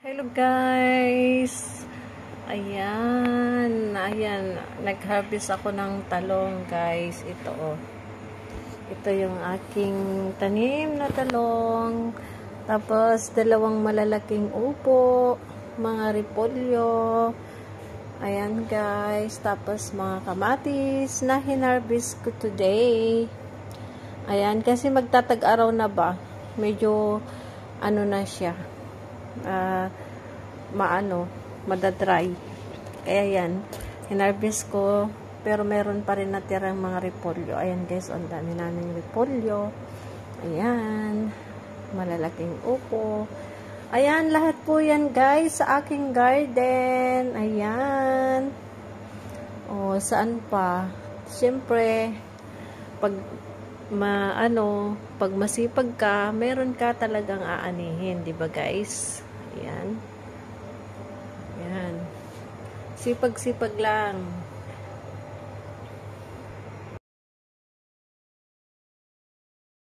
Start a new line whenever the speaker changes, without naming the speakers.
Hello guys! Ayan, nag-harvest ako ng talong guys. Ito oh. Ito yung aking tanim na talong. Tapos, dalawang malalaking upo, mga repolyo. Ayan guys. Tapos, mga kamatis na hinarvest ko today. Ayan, kasi magtatag-araw na ba? Medyo, ano na siya. Madadry. Kaya yan, hinarvest ko, pero meron pa rin natirang mga repolyo. Ayan guys, ang dami naming repolyo. Ayan, malalaking upo. Ayan, lahat po yan guys, sa aking garden. Ayan. O, saan pa? Siyempre, pag pag masipag ka, meron ka talagang aanihin, di ba guys? Ayan. Ayan. Sipag-sipag lang.